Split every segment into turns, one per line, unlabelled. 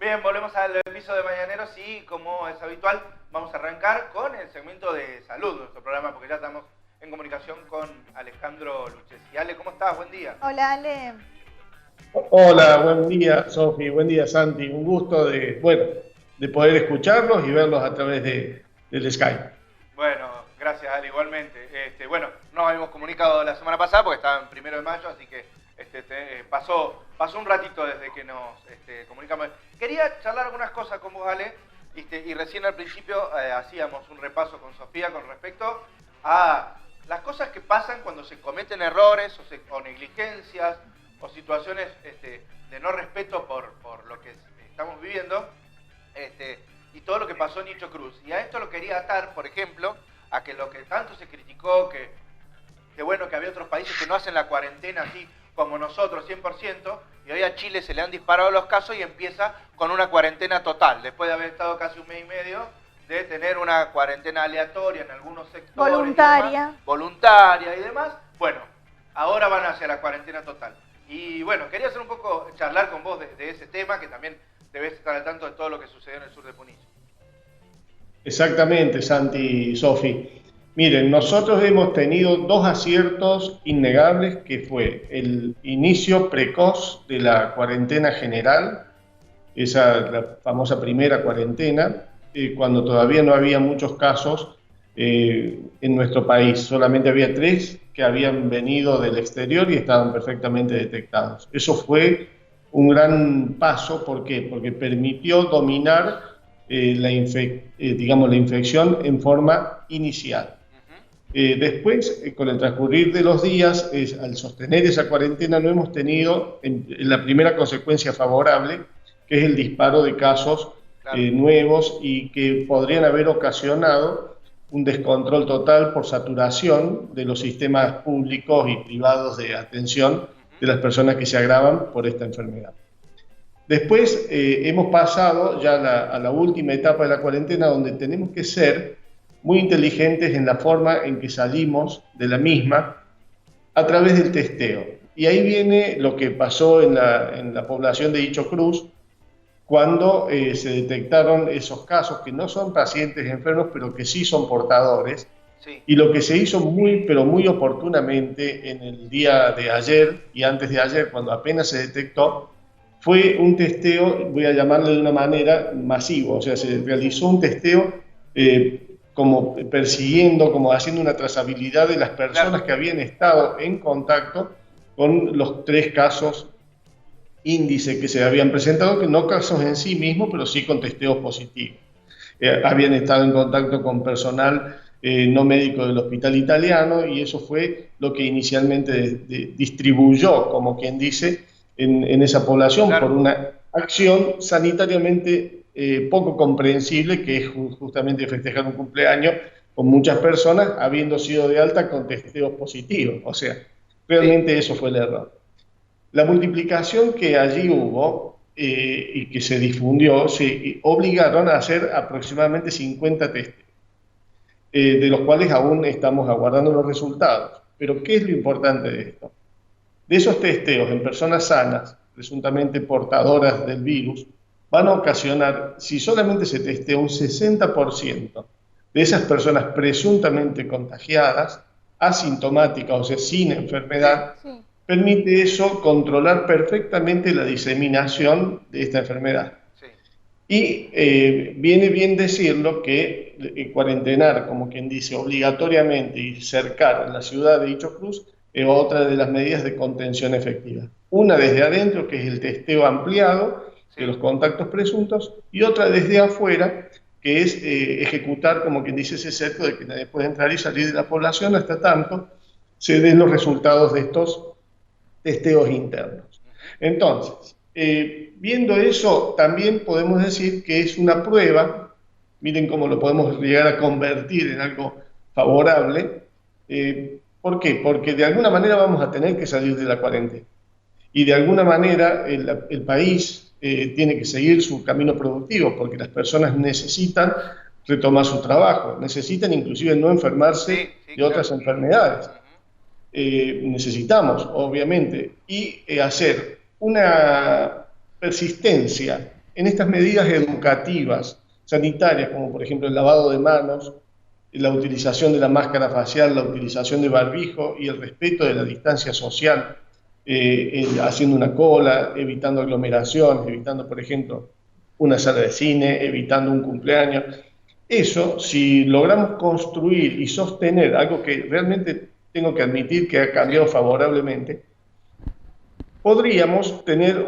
bien, volvemos al piso de Mañaneros y como es habitual, vamos a arrancar con el segmento de salud de nuestro programa, porque ya estamos en comunicación con Alejandro Lucchesi. Ale, ¿cómo estás? Buen día.
Hola, Ale.
Hola, buen día, Sofi, buen día, Santi. Un gusto de poder escucharlos y verlos a través del Skype.
Bueno, gracias, Ale, igualmente. Bueno, nos habíamos comunicado la semana pasada porque estaba en 1 de mayo, así que pasó un ratito desde que nos comunicamos. Quería charlar algunas cosas con vos, Ale, y recién al principio hacíamos un repaso con Sofía con respecto a las cosas que pasan cuando se cometen errores o negligencias o situaciones de no respeto por lo que estamos viviendo, y todo lo que pasó en Nicho Cruz. Y a esto lo quería atar, por ejemplo, a que lo que tanto se criticó, que bueno, que había otros países que no hacen la cuarentena así como nosotros, 100%, y hoy a Chile se le han disparado los casos y empieza con una cuarentena total, después de haber estado casi un mes y medio de tener una cuarentena aleatoria en algunos sectores. Voluntaria y demás. Bueno, ahora van hacia la cuarentena total. Y bueno, quería hacer un poco, charlar con vos de ese tema, que también debes estar al tanto de todo lo que sucedió en el sur de Punilla.
Exactamente, Santi y Sofi. Miren, nosotros hemos tenido dos aciertos innegables, que fue el inicio precoz de la cuarentena general, la famosa primera cuarentena, cuando todavía no había muchos casos en nuestro país. Solamente había 3 que habían venido del exterior y estaban perfectamente detectados. Eso fue un gran paso. ¿Por qué? Porque permitió dominar la infección en forma inicial. Después, con el transcurrir de los días, al sostener esa cuarentena, no hemos tenido la primera consecuencia favorable, que es el disparo de casos nuevos y que podrían haber ocasionado un descontrol total por saturación de los sistemas públicos y privados de atención de las personas que se agravan por esta enfermedad. Después hemos pasado ya a la última etapa de la cuarentena, donde tenemos que ser muy inteligentes en la forma en que salimos de la misma a través del testeo. Y ahí viene lo que pasó en la población de Nicho Cruz, cuando se detectaron esos casos que no son pacientes enfermos, pero que sí son portadores. Sí. Y lo que se hizo pero muy oportunamente en el día de ayer y antes de ayer, cuando apenas se detectó, fue un testeo, voy a llamarle de una manera masivo. O sea, se realizó un testeo como persiguiendo, como haciendo una trazabilidad de las personas que habían estado en contacto con los 3 casos índice que se habían presentado, que no casos en sí mismos, pero sí con testeos positivos. Habían estado en contacto con personal no médico del hospital italiano, y eso fue lo que inicialmente distribuyó, como quien dice, en esa población, por una acción sanitariamente poco comprensible, que es justamente festejar un cumpleaños con muchas personas habiendo sido de alta con testeos positivos. O sea, realmente eso fue el error. La multiplicación que allí hubo y que se difundió, se obligaron a hacer aproximadamente 50 testes, de los cuales aún estamos aguardando los resultados. Pero ¿qué es lo importante de esto? De esos testeos en personas sanas, presuntamente portadoras del virus, van a ocasionar, si solamente se testea un 60% de esas personas presuntamente contagiadas, asintomáticas, o sea, sin enfermedad, sí. Permite eso controlar perfectamente la diseminación de esta enfermedad. Sí. Y viene bien decirlo que cuarentenar, como quien dice, obligatoriamente y cercar en la ciudad de Nicho Cruz es otra de las medidas de contención efectiva. Una desde adentro, que es el testeo ampliado de los contactos presuntos, y otra desde afuera, que es ejecutar, como quien dice, ese cerco de que nadie puede entrar y salir de la población hasta tanto se den los resultados de estos testeos internos. Entonces, viendo eso, también podemos decir que es una prueba. Miren cómo lo podemos llegar a convertir en algo favorable. ¿Por qué? Porque de alguna manera vamos a tener que salir de la cuarentena. Y de alguna manera el país tiene que seguir su camino productivo, porque las personas necesitan retomar su trabajo, necesitan inclusive no enfermarse de otras enfermedades. Necesitamos, obviamente, y hacer una persistencia en estas medidas educativas, sanitarias, como por ejemplo el lavado de manos, la utilización de la máscara facial, la utilización de barbijo y el respeto de la distancia social, haciendo una cola, evitando aglomeraciones, evitando, por ejemplo, una sala de cine, evitando un cumpleaños. Eso, si logramos construir y sostener algo que realmente tengo que admitir que ha cambiado favorablemente, podríamos tener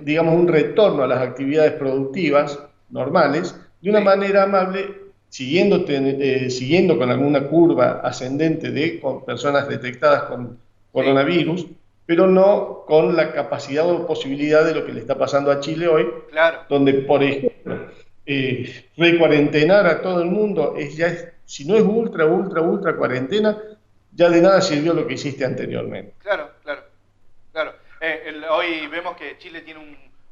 digamos, un retorno a las actividades productivas normales de una manera amable, siguiendo con alguna curva ascendente de con personas detectadas con coronavirus, pero no con la capacidad o posibilidad de lo que le está pasando a Chile hoy,
Claro.
donde, por ejemplo, recuarentenar a todo el mundo, si no es ultra cuarentena, ya de nada sirvió lo que hiciste anteriormente.
Claro. Hoy vemos que Chile tiene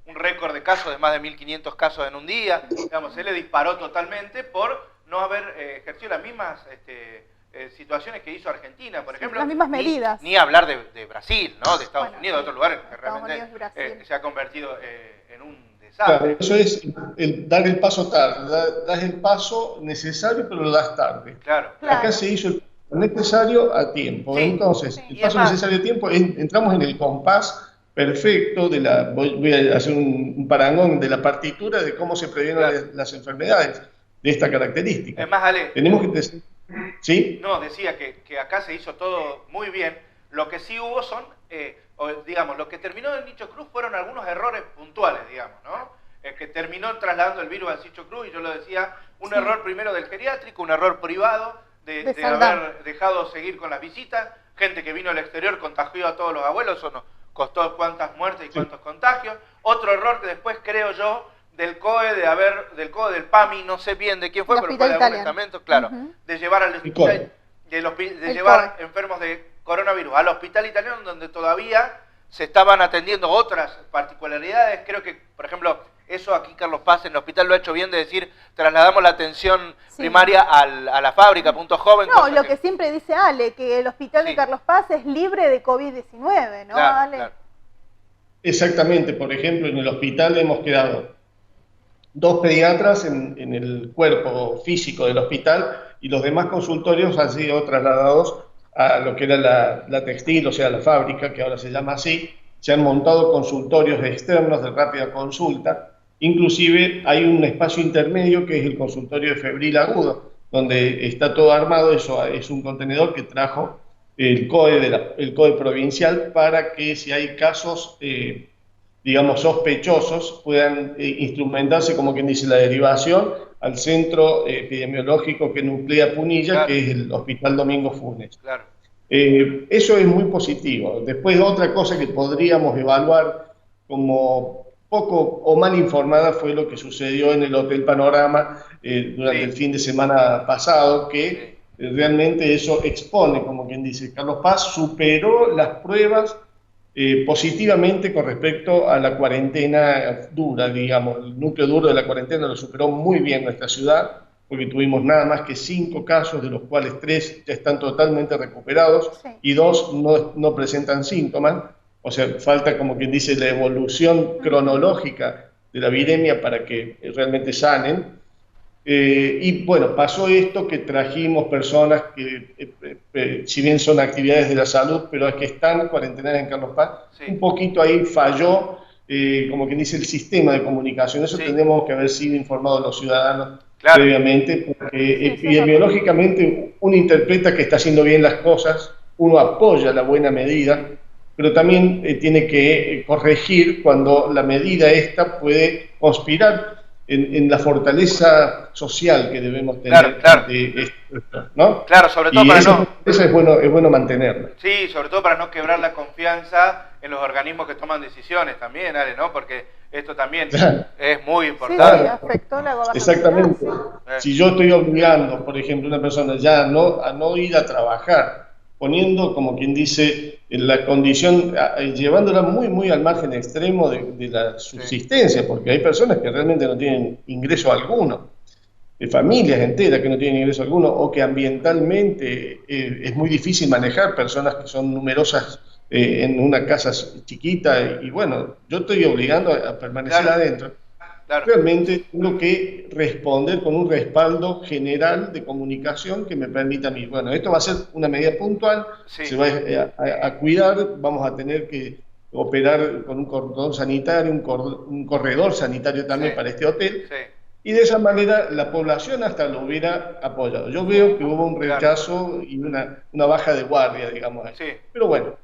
un récord de casos de más de 1.500 casos en un día. Digamos, se le disparó totalmente por no haber ejercido las mismas situaciones que hizo Argentina, por ejemplo.
Las mismas medidas.
Ni hablar de Brasil, ¿no? De Estados Unidos, de otros lugares que realmente se ha convertido en un desastre.
Claro, eso es dar el paso tarde. Das el paso necesario, pero lo das tarde.
Claro.
Acá se hizo el necesario a tiempo. Sí, entonces, el paso necesario a tiempo, entramos en el compás perfecto voy a hacer un parangón de la partitura de cómo se previenen las enfermedades de esta característica.
Es más, Ale,
tenemos que decir, ¿sí?
No, decía que acá se hizo todo muy bien. Lo que sí hubo son, digamos, lo que terminó del Nicho Cruz fueron algunos errores puntuales, digamos, ¿no? Que terminó trasladando el virus al Nicho Cruz, y yo lo decía, un error primero del geriátrico, un error privado, de haber dejado seguir con las visitas, gente que vino al exterior contagió a todos los abuelos, eso nos costó cuántas muertes y cuántos contagios. Otro error que después creo yo del COE, del COE, del PAMI, no sé bien de quién fue, pero fue de algún estamento, claro, de llevar al hospital, de llevar enfermos de coronavirus al hospital italiano, donde todavía se estaban atendiendo otras particularidades. Creo que, por ejemplo, eso aquí Carlos Paz en el hospital lo ha hecho bien, de decir, trasladamos la atención primaria a la fábrica, punto joven.
No, lo que siempre dice Ale, que el hospital de Carlos Paz es libre de COVID-19, ¿no, Ale? Claro.
Exactamente, por ejemplo, en el hospital hemos quedado 2 pediatras en el cuerpo físico del hospital, y los demás consultorios han sido trasladados a lo que era la textil, o sea, la fábrica, que ahora se llama así. Se han montado consultorios externos de rápida consulta. Inclusive hay un espacio intermedio que es el consultorio de febril agudo, donde está todo armado. Eso es un contenedor que trajo el COE provincial, para que si hay casos, digamos, sospechosos, puedan instrumentarse, como quien dice, la derivación al centro epidemiológico que nuclea Punilla, que es el Hospital Domingo Funes.
Claro.
Eso es muy positivo. Después, otra cosa que podríamos evaluar como poco o mal informada fue lo que sucedió en el Hotel Panorama durante el fin de semana pasado, que realmente eso expone, como quien dice, Carlos Paz superó las pruebas positivamente con respecto a la cuarentena dura, digamos. El núcleo duro de la cuarentena lo superó muy bien nuestra ciudad, porque tuvimos nada más que 5 casos, de los cuales 3 ya están totalmente recuperados y 2 no presentan síntomas. O sea, falta, como quien dice, la evolución cronológica de la viremia para que realmente sanen. Y bueno, pasó esto, que trajimos personas que, si bien son actividades de la salud, pero es que están cuarentenadas en Carlos Paz, un poquito ahí falló, como quien dice, el sistema de comunicación. Eso tenemos que haber sido informados los ciudadanos previamente, porque epidemiológicamente uno interpreta que está haciendo bien las cosas, uno apoya la buena medida, pero también tiene que corregir cuando la medida esta puede conspirar en la fortaleza social que debemos tener. ¿no?
Claro, sobre todo
es bueno mantenerla.
Sí, sobre todo para no quebrar la confianza en los organismos que toman decisiones también, Ale, ¿no? Porque esto también es muy importante.
Sí, afectó la gobernabilidad.
Exactamente. Si yo estoy obligando, por ejemplo, a una persona ya a no ir a trabajar, poniendo, como quien dice, en la condición, llevándola muy al margen extremo de la subsistencia, porque hay personas que realmente no tienen ingreso alguno, familias enteras que no tienen ingreso alguno, o que ambientalmente es muy difícil manejar personas que son numerosas en una casa chiquita, y bueno, yo estoy obligando a permanecer adentro. Claro. Realmente tengo que responder con un respaldo general de comunicación que me permita a mí. Bueno, esto va a ser una medida puntual, se va a cuidar, vamos a tener que operar con un cordón sanitario, un corredor sanitario también para este hotel, y de esa manera la población hasta lo hubiera apoyado. Yo veo que hubo un rechazo y una baja de guardia, digamos así. Pero bueno,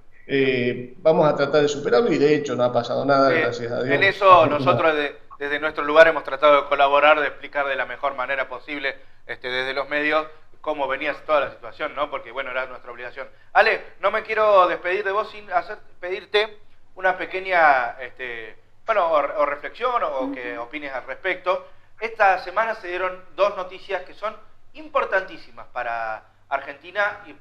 vamos a tratar de superarlo, y de hecho no ha pasado nada, gracias a Dios.
En eso nosotros desde nuestro lugar hemos tratado de colaborar, de explicar de la mejor manera posible desde los medios cómo venía toda la situación, ¿no? Porque bueno, era nuestra obligación. Ale, no me quiero despedir de vos sin pedirte una pequeña o reflexión o que opines al respecto. Esta semana se dieron dos noticias que son importantísimas para Argentina y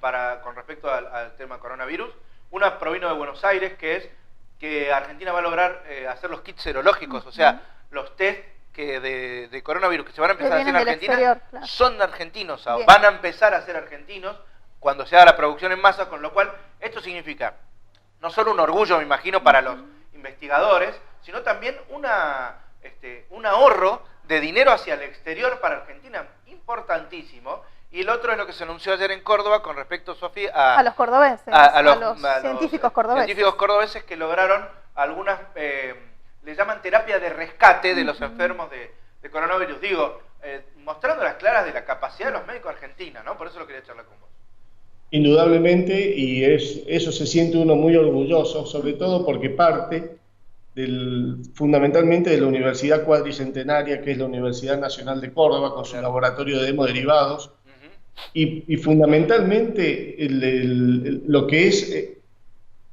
con respecto al tema coronavirus. Una provino de Buenos Aires, que es que Argentina va a lograr hacer los kits serológicos, o sea, los test de coronavirus que se van a empezar a hacer en Argentina son argentinos, van a empezar a ser argentinos cuando se haga la producción en masa, con lo cual esto significa no solo un orgullo, me imagino, para los investigadores, sino también un ahorro de dinero hacia el exterior para Argentina, importantísimo. Y el otro es lo que se anunció ayer en Córdoba con respecto, Sofía,
a los cordobeses, a los científicos cordobeses.
Científicos cordobeses que lograron algunas, le llaman terapia de rescate de los enfermos de coronavirus. Digo, mostrando las claras de la capacidad de los médicos argentinos, ¿no? Por eso lo quería charlar con vos.
Indudablemente, y eso se siente uno muy orgulloso, sobre todo porque parte fundamentalmente de la Universidad Cuadricentenaria, que es la Universidad Nacional de Córdoba, con su laboratorio de hemoderivados, y fundamentalmente lo que es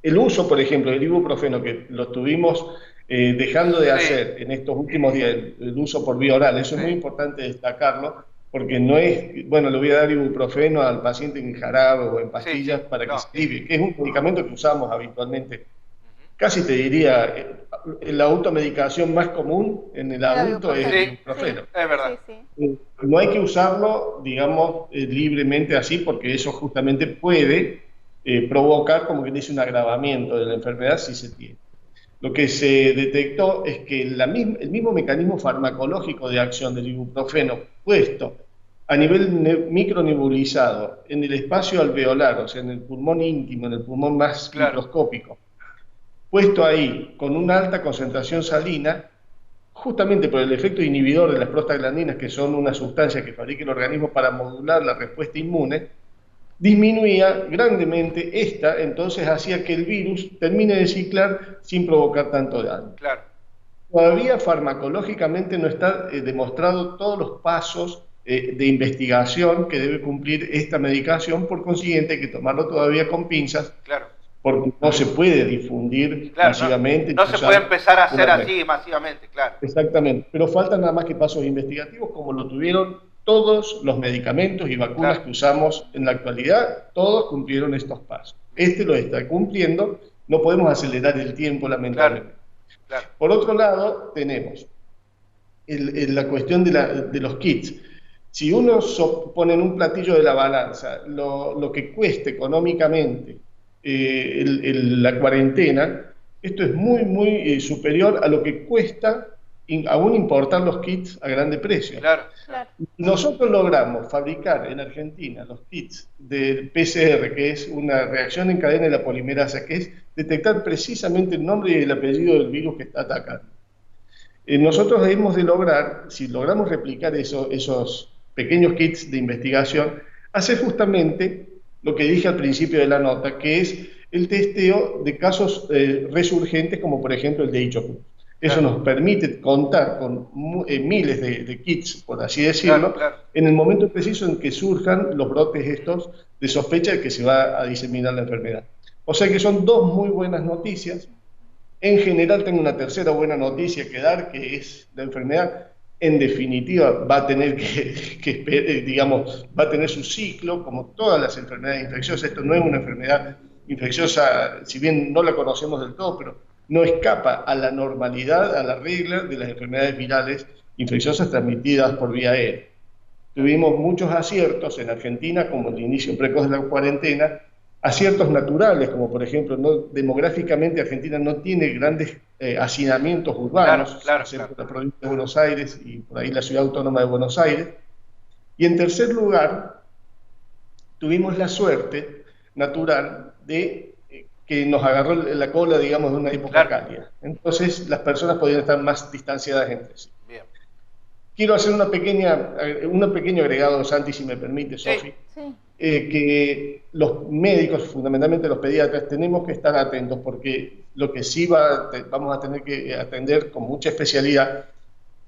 el uso, por ejemplo, del ibuprofeno, que lo estuvimos dejando de hacer en estos últimos días, el uso por vía oral. Eso es muy importante destacarlo, porque no es, bueno, le voy a dar ibuprofeno al paciente en jarabe o en pastillas para que se alivie, que es un medicamento que usamos habitualmente. Casi te diría, la automedicación más común en el adulto es el ibuprofeno.
Es verdad.
No hay que usarlo, digamos, libremente así, porque eso justamente puede provocar, como que dice, un agravamiento de la enfermedad si se tiene. Lo que se detectó es que el mismo mecanismo farmacológico de acción del ibuprofeno puesto a nivel micronebulizado en el espacio alveolar, o sea, en el pulmón íntimo, en el pulmón más microscópico, puesto ahí con una alta concentración salina, justamente por el efecto inhibidor de las prostaglandinas, que son una sustancia que fabrica el organismo para modular la respuesta inmune, disminuía grandemente entonces hacía que el virus termine de ciclar sin provocar tanto daño. Todavía farmacológicamente no está demostrado todos los pasos de investigación que debe cumplir esta medicación, por consiguiente hay que tomarlo todavía con pinzas, porque no se puede difundir masivamente.
No se puede empezar a hacer así masivamente,
Exactamente, pero faltan nada más que pasos investigativos, como lo tuvieron todos los medicamentos y vacunas que usamos en la actualidad, todos cumplieron estos pasos. Este lo está cumpliendo, no podemos acelerar el tiempo, lamentablemente. Por otro lado, tenemos la cuestión de los kits. Si uno pone en un platillo de la balanza lo que cueste económicamente la cuarentena, esto es muy, muy superior a lo que cuesta aún importar los kits a grande precio. Nosotros logramos fabricar en Argentina los kits del PCR, que es una reacción en cadena de la polimerasa, que es detectar precisamente el nombre y el apellido del virus que está atacando. Nosotros hemos de lograr, si logramos replicar esos pequeños kits de investigación, hacer justamente lo que dije al principio de la nota, que es el testeo de casos resurgentes, como por ejemplo el de Ichocus. Eso nos permite contar con miles de kits, por así decirlo, en el momento preciso en que surjan los brotes estos de sospecha de que se va a diseminar la enfermedad. O sea que son dos muy buenas noticias. En general tengo una tercera buena noticia que dar, que es la enfermedad, en definitiva, va a tener va a tener su ciclo, como todas las enfermedades infecciosas. Esto no es una enfermedad infecciosa, si bien no la conocemos del todo, pero no escapa a la normalidad, a la regla de las enfermedades virales infecciosas transmitidas por vía aérea. Tuvimos muchos aciertos en Argentina, como el inicio precoz de la cuarentena, aciertos naturales, como por ejemplo, demográficamente Argentina no tiene grandes hacinamientos urbanos,
Claro.
excepto la provincia de Buenos Aires y por ahí la ciudad autónoma de Buenos Aires. Y en tercer lugar, tuvimos la suerte natural de que nos agarró la cola, digamos, de una época cálida. Entonces las personas podían estar más distanciadas entre sí.
Bien.
Quiero hacer un pequeño agregado, Santi, si me permite, Sofi.
Sí.
Que los médicos, fundamentalmente los pediatras, tenemos que estar atentos porque lo que sí vamos a tener que atender con mucha especialidad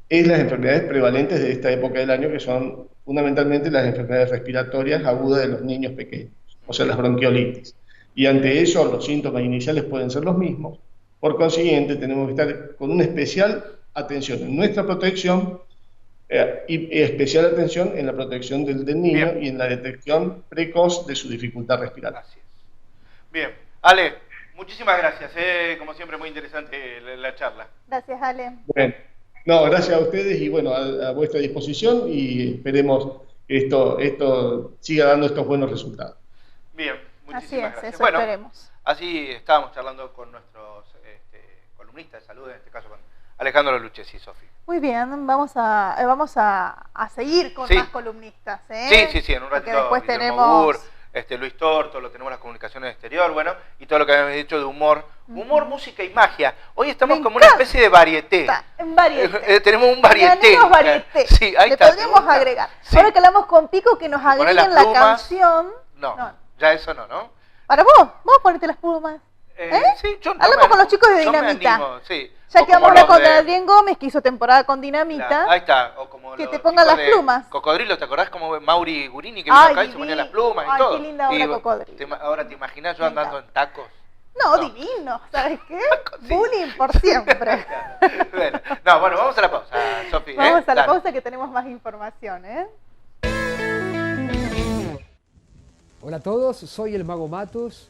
es las enfermedades prevalentes de esta época del año, que son fundamentalmente las enfermedades respiratorias agudas de los niños pequeños, o sea, las bronquiolitis. Y ante eso los síntomas iniciales pueden ser los mismos. Por consiguiente, tenemos que estar con una especial atención en nuestra protección y especial atención en la protección del niño. Bien. Y en la detección precoz de su dificultad respiratoria.
Así es. Bien. Ale, muchísimas gracias. Como siempre, muy interesante la charla.
Gracias, Ale.
Bueno, no, gracias a ustedes y bueno, a vuestra disposición y esperemos que esto siga dando estos buenos resultados.
Bien, muchísimas gracias.
Eso esperemos.
Así estábamos charlando con nuestros columnistas de salud, en este caso con Alejandro Lucchesi y Sofi.
Muy bien, vamos a seguir con más columnistas,
Sí, en un ratito.
Porque después tenemos
Bur, Luis Torto, lo tenemos las comunicaciones exterior, bueno, y todo lo que habíamos dicho de humor, música y magia. Hoy estamos como una especie de varieté. Tenemos un varieté.
Sí, ahí está. Le podríamos agregar. Sí. Ahora que hablamos con Pico, que nos agreguen la canción.
No, ya eso no.
Para vos ponete las plumas.
Sí,
hablamos con los chicos de Dinamita.
Animo, sí.
Ya que vamos a hablar con Adrián Gómez, que hizo temporada con Dinamita.
Ahí está. O como
que te pongan las plumas.
Cocodrilo, ¿te acordás como Mauri Gurini que vino acá y se ponía las plumas y todo?
Qué linda obra Cocodrilo.
Ahora te imaginas yo andando en tacos.
No, divino, ¿sabes qué? Sí. Bullying por siempre.
Bueno, vamos a la pausa, Sofi.
Vamos a la pausa que tenemos más información,
Hola a todos, soy el Mago Matos.